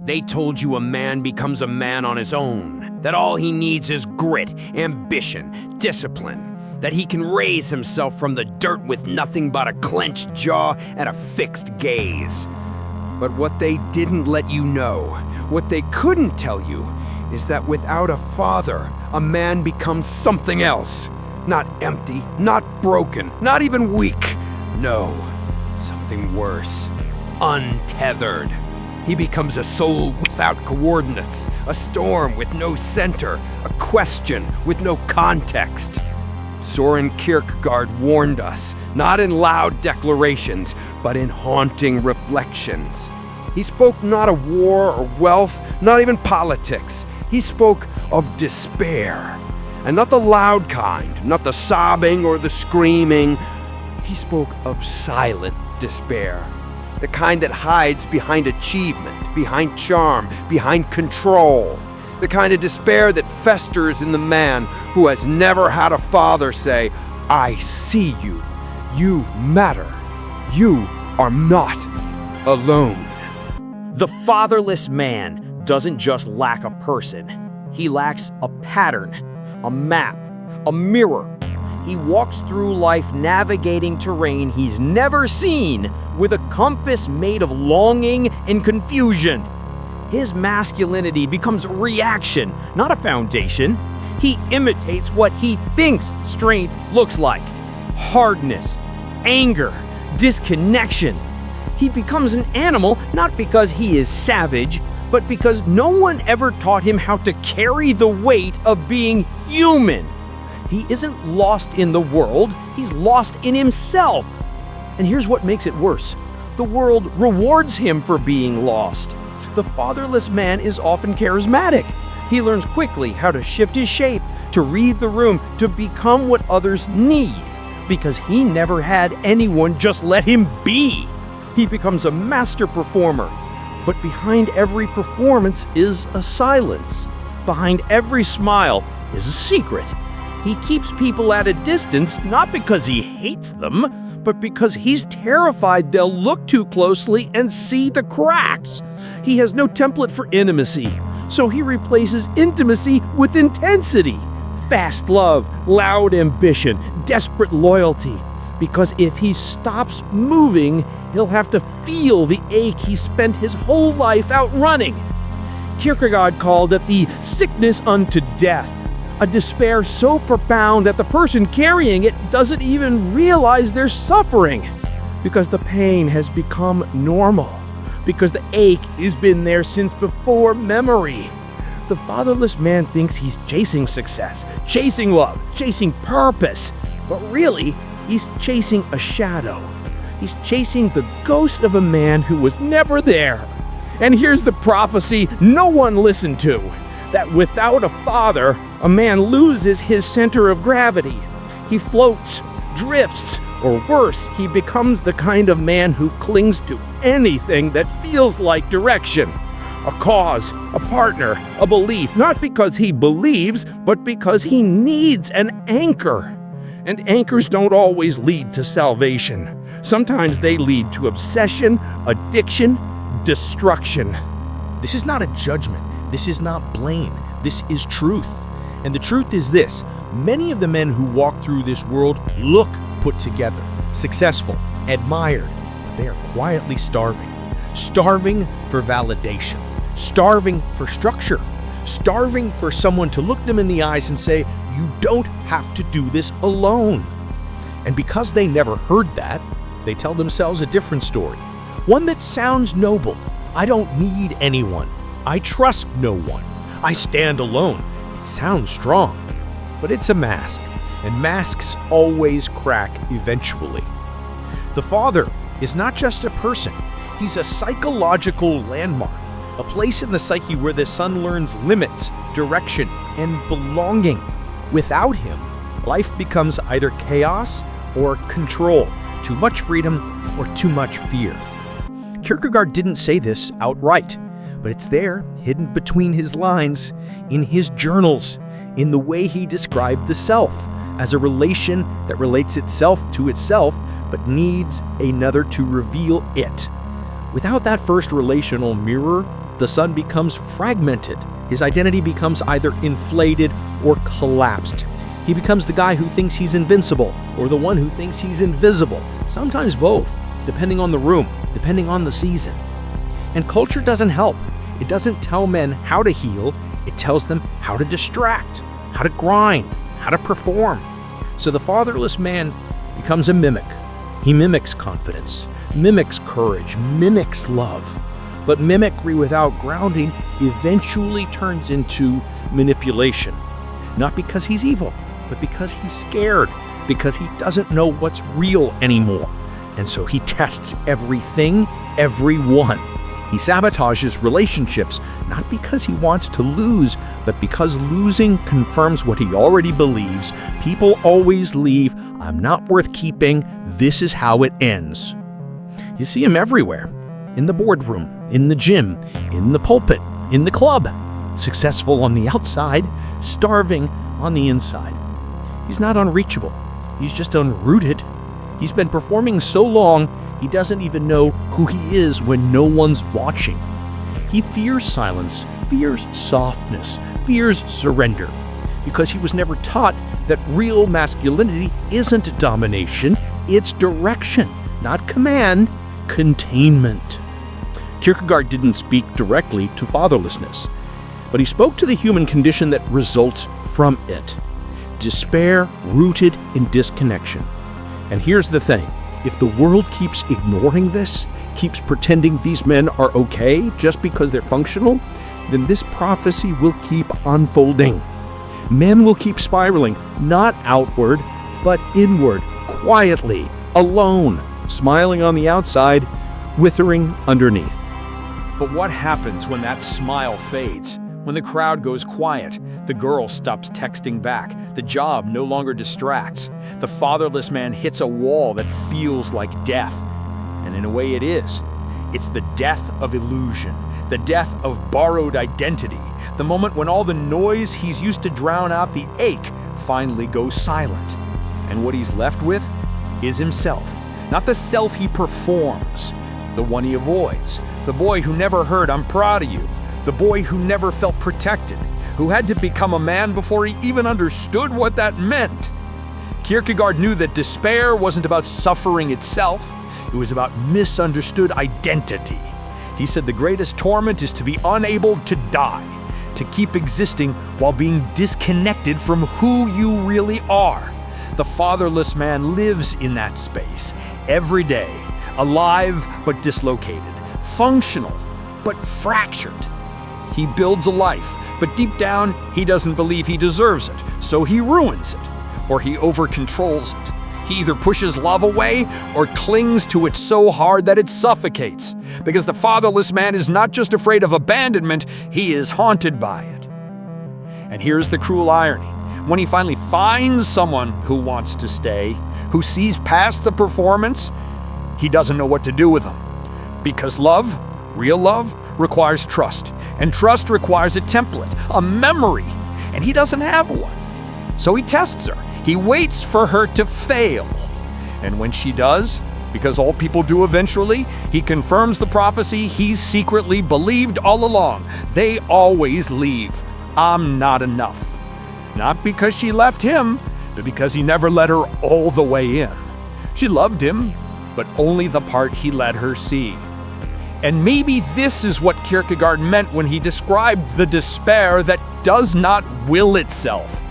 They told you a man becomes a man on his own, that all he needs is grit, ambition, discipline, that he can raise himself from the dirt with nothing but a clenched jaw and a fixed gaze. But what they didn't let you know, what they couldn't tell you, is that without a father, a man becomes something else. Not empty, not broken, not even weak. No, something worse. Untethered. He becomes a soul without coordinates, a storm with no center, a question with no context. Soren Kierkegaard warned us, not in loud declarations, but in haunting reflections. He spoke not of war or wealth, not even politics. He spoke of despair. And not the loud kind, not the sobbing or the screaming. He spoke of silent despair. The kind that hides behind achievement, behind charm, behind control. The kind of despair that festers in the man who has never had a father say, "I see you. You matter. You are not alone." The fatherless man doesn't just lack a person. He lacks a pattern, a map, a mirror. He walks through life navigating terrain he's never seen with a compass made of longing and confusion. His masculinity becomes a reaction, not a foundation. He imitates what he thinks strength looks like. Hardness, anger, disconnection. He becomes an animal not because he is savage, but because no one ever taught him how to carry the weight of being human. He isn't lost in the world, he's lost in himself. And here's what makes it worse. The world rewards him for being lost. The fatherless man is often charismatic. He learns quickly how to shift his shape, to read the room, to become what others need, because he never had anyone just let him be. He becomes a master performer. But behind every performance is a silence. Behind every smile is a secret. He keeps people at a distance not because he hates them, but because he's terrified they'll look too closely and see the cracks. He has no template for intimacy, so he replaces intimacy with intensity. Fast love, loud ambition, desperate loyalty. Because if he stops moving, he'll have to feel the ache he spent his whole life outrunning. Kierkegaard called it the sickness unto death, a despair so profound that the person carrying it doesn't even realize they're suffering, because the pain has become normal, because the ache has been there since before memory. The fatherless man thinks he's chasing success, chasing love, chasing purpose, but really, he's chasing a shadow. He's chasing the ghost of a man who was never there. And here's the prophecy no one listened to, that without a father, a man loses his center of gravity. He floats, drifts, or worse, he becomes the kind of man who clings to anything that feels like direction. A cause, a partner, a belief, not because he believes, but because he needs an anchor. And anchors don't always lead to salvation. Sometimes they lead to obsession, addiction, destruction. This is not a judgment. This is not blame. This is truth. And the truth is this: many of the men who walk through this world look put together, successful, admired, but they are quietly starving. Starving for validation. Starving for structure. Starving for someone to look them in the eyes and say, "You don't have to do this alone." And because they never heard that, they tell themselves a different story. One that sounds noble. I don't need anyone. I trust no one. I stand alone. It sounds strong. But it's a mask, and masks always crack eventually. The father is not just a person. He's a psychological landmark, a place in the psyche where the son learns limits, direction, and belonging. Without him, life becomes either chaos or control, too much freedom or too much fear. Kierkegaard didn't say this outright, but it's there, hidden between his lines, in his journals, in the way he described the self as a relation that relates itself to itself, but needs another to reveal it. Without that first relational mirror, the son becomes fragmented. His identity becomes either inflated or collapsed. He becomes the guy who thinks he's invincible or the one who thinks he's invisible. Sometimes both, depending on the room, depending on the season. And culture doesn't help. It doesn't tell men how to heal. It tells them how to distract, how to grind, how to perform. So the fatherless man becomes a mimic. He mimics confidence, mimics courage, mimics love. But mimicry without grounding eventually turns into manipulation. Not because he's evil, but because he's scared, because he doesn't know what's real anymore. And so he tests everything, everyone. He sabotages relationships, not because he wants to lose, but because losing confirms what he already believes. People always leave. I'm not worth keeping. This is how it ends. You see him everywhere. In the boardroom, in the gym, in the pulpit, in the club. Successful on the outside, starving on the inside. He's not unreachable. He's just unrooted. He's been performing so long, he doesn't even know who he is when no one's watching. He fears silence, fears softness, fears surrender, because he was never taught that real masculinity isn't domination, it's direction, not command, containment. Kierkegaard didn't speak directly to fatherlessness, but he spoke to the human condition that results from it. Despair rooted in disconnection. And here's the thing. If the world keeps ignoring this, keeps pretending these men are okay just because they're functional, then this prophecy will keep unfolding. Men will keep spiraling, not outward, but inward, quietly, alone, smiling on the outside, withering underneath. But what happens when that smile fades? When the crowd goes quiet, the girl stops texting back, the job no longer distracts, the fatherless man hits a wall that feels like death. And in a way it is. It's the death of illusion, the death of borrowed identity, the moment when all the noise he's used to drown out the ache finally goes silent. And what he's left with is himself, not the self he performs, the one he avoids, the boy who never heard "I'm proud of you," the boy who never felt protected, who had to become a man before he even understood what that meant. Kierkegaard knew that despair wasn't about suffering itself, it was about misunderstood identity. He said the greatest torment is to be unable to die, to keep existing while being disconnected from who you really are. The fatherless man lives in that space, every day, alive but dislocated, functional but fractured. He builds a life, but deep down, he doesn't believe he deserves it, so he ruins it, or he over-controls it. He either pushes love away or clings to it so hard that it suffocates, because the fatherless man is not just afraid of abandonment, he is haunted by it. And here's the cruel irony. When he finally finds someone who wants to stay, who sees past the performance, he doesn't know what to do with them. Because love, real love, requires trust. And trust requires a template, a memory. And he doesn't have one. So he tests her. He waits for her to fail. And when she does, because all people do eventually, he confirms the prophecy he's secretly believed all along. They always leave. I'm not enough. Not because she left him, but because he never let her all the way in. She loved him, but only the part he let her see. And maybe this is what Kierkegaard meant when he described the despair that does not will itself.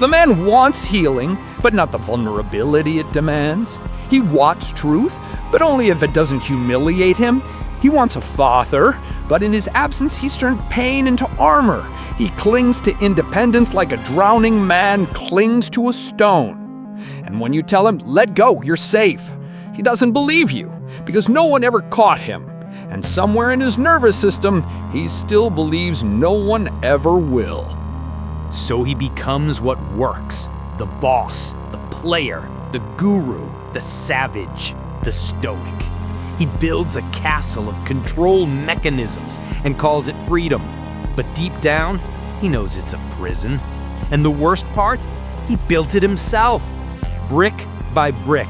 The man wants healing, but not the vulnerability it demands. He wants truth, but only if it doesn't humiliate him. He wants a father, but in his absence he's turned pain into armor. He clings to independence like a drowning man clings to a stone. And when you tell him, let go, you're safe, he doesn't believe you, because no one ever caught him. And somewhere in his nervous system, he still believes no one ever will. So he becomes what works: the boss, the player, the guru, the savage, the stoic. He builds a castle of control mechanisms and calls it freedom. But deep down, he knows it's a prison. And the worst part? He built it himself. Brick by brick,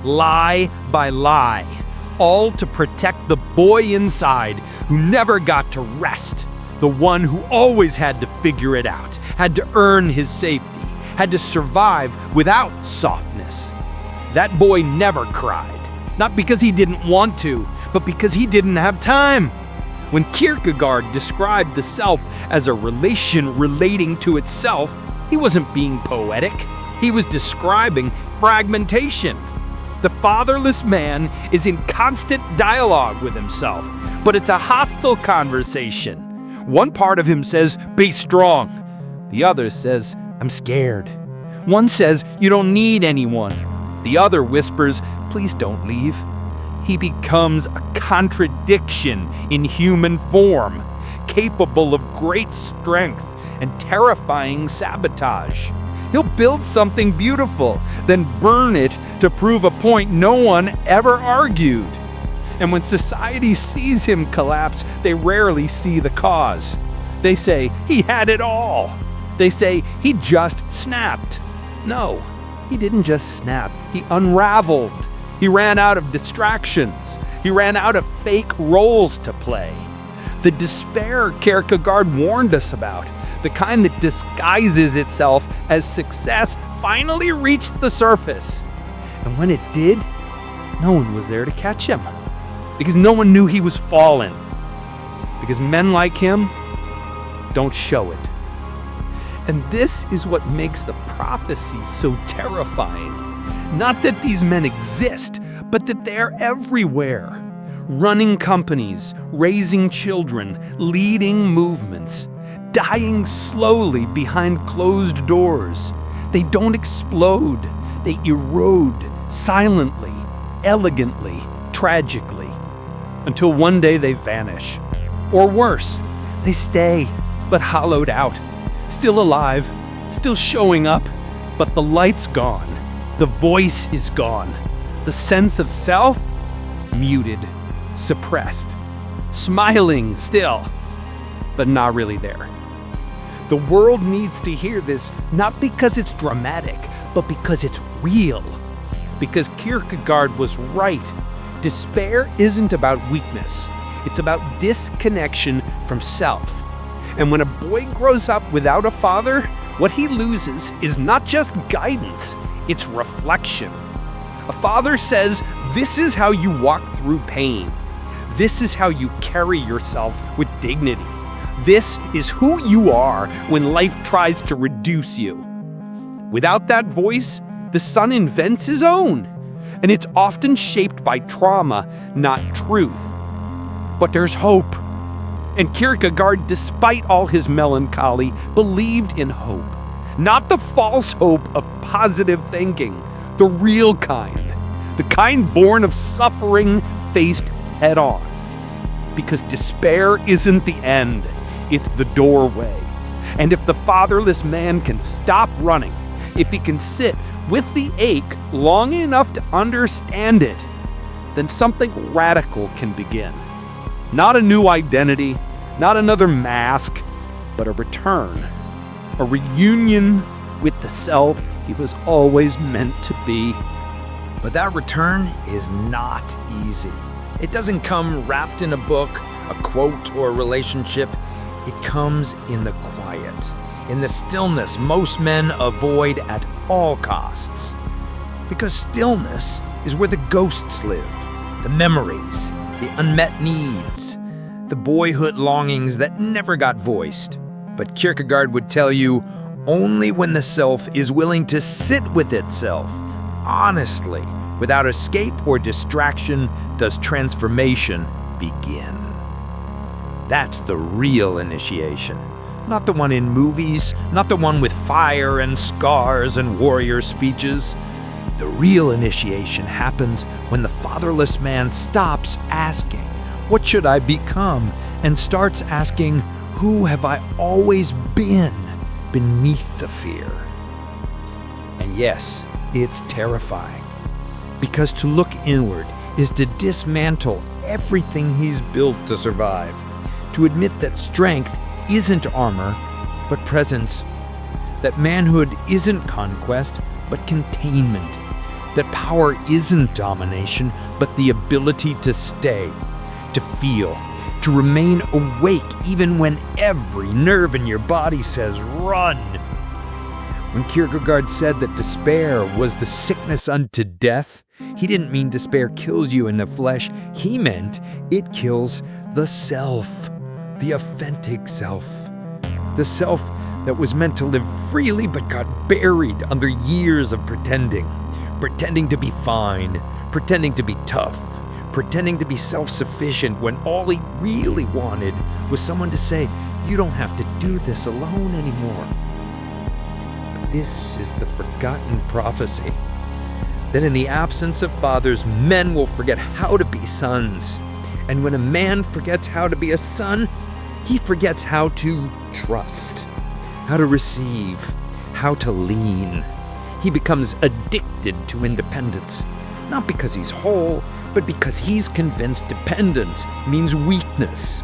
lie by lie. All to protect the boy inside who never got to rest. The one who always had to figure it out, had to earn his safety, had to survive without softness. That boy never cried, not because he didn't want to, but because he didn't have time. When Kierkegaard described the self as a relation relating to itself, he wasn't being poetic. He was describing fragmentation. The fatherless man is in constant dialogue with himself, but it's a hostile conversation. One part of him says, "Be strong." The other says, "I'm scared." One says, "You don't need anyone." The other whispers, "Please don't leave." He becomes a contradiction in human form, capable of great strength and terrifying sabotage. He'll build something beautiful, then burn it to prove a point no one ever argued. And when society sees him collapse, they rarely see the cause. They say, "He had it all." They say, "He just snapped." No, he didn't just snap. He unraveled. He ran out of distractions. He ran out of fake roles to play. The despair Kierkegaard warned us about, the kind that disguises itself as success, finally reached the surface. And when it did, no one was there to catch him. Because no one knew he was fallen. Because men like him don't show it. And this is what makes the prophecy so terrifying. Not that these men exist, but that they're everywhere. Running companies, raising children, leading movements, dying slowly behind closed doors. They don't explode. They erode silently, elegantly, tragically, until one day they vanish. Or worse, they stay, but hollowed out, still alive, still showing up, but the light's gone. The voice is gone. The sense of self? Muted, suppressed, smiling still, but not really there. The world needs to hear this, not because it's dramatic, but because it's real. Because Kierkegaard was right. Despair isn't about weakness. It's about disconnection from self. And when a boy grows up without a father, what he loses is not just guidance, it's reflection. A father says, "This is how you walk through pain. This is how you carry yourself with dignity. This is who you are when life tries to reduce you." Without that voice, the son invents his own, and it's often shaped by trauma, not truth. But there's hope. And Kierkegaard, despite all his melancholy, believed in hope. Not the false hope of positive thinking, the real kind. The kind born of suffering faced head on. Because despair isn't the end, it's the doorway. And if the fatherless man can stop running, if he can sit with the ache long enough to understand it, then something radical can begin. Not a new identity, not another mask, but a return. A reunion with the self he was always meant to be. But that return is not easy. It doesn't come wrapped in a book, a quote, or a relationship. It comes in the quiet, in the stillness most men avoid at all costs. Because stillness is where the ghosts live, the memories, the unmet needs, the boyhood longings that never got voiced. But Kierkegaard would tell you, only when the self is willing to sit with itself, honestly, without escape or distraction, does transformation begin. That's the real initiation. Not the one in movies, not the one with fire and scars and warrior speeches. The real initiation happens when the fatherless man stops asking, "What should I become?" and starts asking, "Who have I always been?" beneath the fear. And yes, it's terrifying. Because to look inward is to dismantle everything he's built to survive. To admit that strength isn't armor, but presence. That manhood isn't conquest, but containment. That power isn't domination, but the ability to stay, to feel, To remain awake even when every nerve in your body says run. When Kierkegaard said that despair was the sickness unto death, he didn't mean despair kills you in the flesh. He meant it kills the self, the authentic self. The self that was meant to live freely but got buried under years of pretending. Pretending to be fine, pretending to be tough, pretending to be self-sufficient when all he really wanted was someone to say, "You don't have to do this alone anymore." But this is the forgotten prophecy, that in the absence of fathers, men will forget how to be sons. And when a man forgets how to be a son, he forgets how to trust, how to receive, how to lean. He becomes addicted to independence, not because he's whole, but because he's convinced dependence means weakness.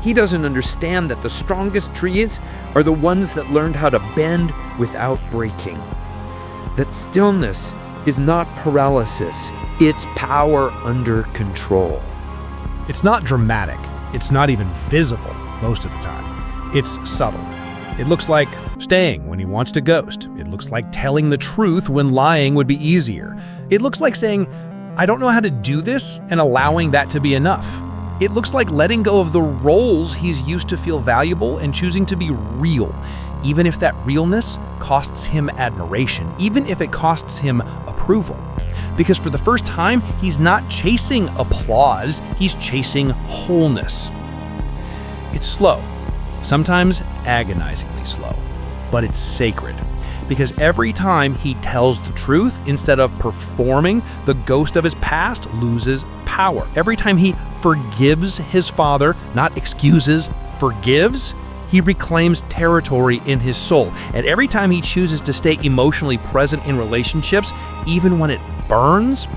He doesn't understand that the strongest trees are the ones that learned how to bend without breaking. That stillness is not paralysis, it's power under control. It's not dramatic. It's not even visible most of the time. It's subtle. It looks like staying when he wants to ghost. It looks like telling the truth when lying would be easier. It looks like saying, "I don't know how to do this," and allowing that to be enough. It looks like letting go of the roles he's used to feel valuable and choosing to be real, even if that realness costs him admiration, even if it costs him approval. Because for the first time, he's not chasing applause, he's chasing wholeness. It's slow, sometimes agonizingly slow, but it's sacred. Because every time he tells the truth, instead of performing, the ghost of his past loses power. Every time he forgives his father, not excuses, forgives, he reclaims territory in his soul. And every time he chooses to stay emotionally present in relationships, even when it burns,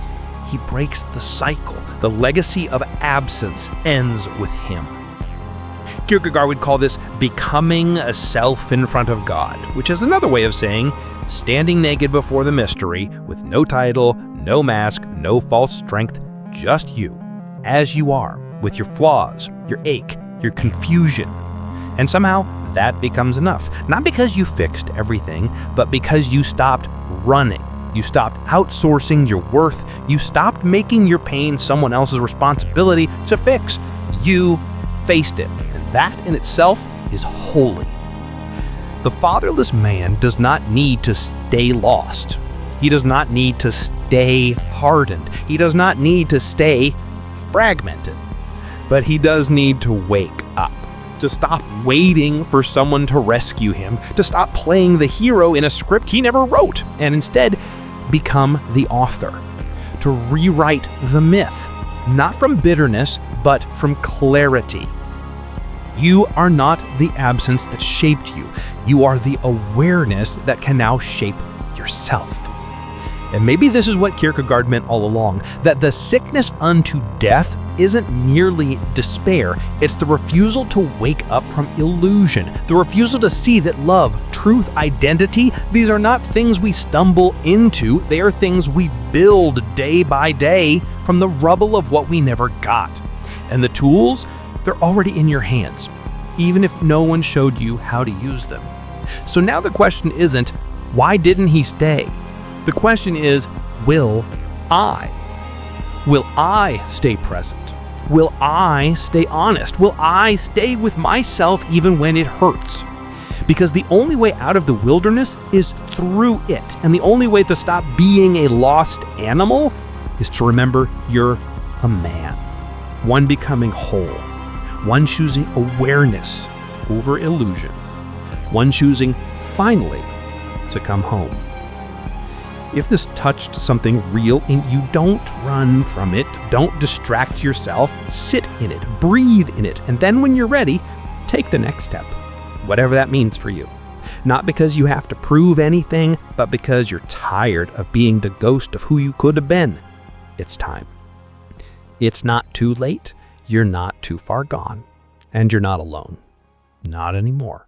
he breaks the cycle. The legacy of absence ends with him. Kierkegaard would call this becoming a self in front of God, which is another way of saying standing naked before the mystery with no title, no mask, no false strength, just you, as you are, with your flaws, your ache, your confusion. And somehow that becomes enough. Not because you fixed everything, but because you stopped running. You stopped outsourcing your worth. You stopped making your pain someone else's responsibility to fix. You faced it. And that in itself is holy. The fatherless man does not need to stay lost. He does not need to stay hardened. He does not need to stay fragmented. But he does need to wake up. To stop waiting for someone to rescue him, to stop playing the hero in a script he never wrote, and instead become the author. To rewrite the myth, not from bitterness, but from clarity. You are not the absence that shaped you. You are the awareness that can now shape yourself. And maybe this is what Kierkegaard meant all along, that the sickness unto death isn't merely despair, it's the refusal to wake up from illusion, the refusal to see that love, truth, identity, these are not things we stumble into, they are things we build day by day from the rubble of what we never got. And the tools, they're already in your hands, even if no one showed you how to use them. So now the question isn't, why didn't he stay? The question is, will I? Will I stay present? Will I stay honest? Will I stay with myself even when it hurts? Because the only way out of the wilderness is through it. And the only way to stop being a lost animal is to remember you're a man. One becoming whole. One choosing awareness over illusion. One choosing, finally, to come home. If this touched something real in you, don't run from it. Don't distract yourself. Sit in it, breathe in it, and then when you're ready, take the next step, whatever that means for you. Not because you have to prove anything, but because you're tired of being the ghost of who you could have been. It's time. It's not too late. You're not too far gone. And you're not alone. Not anymore.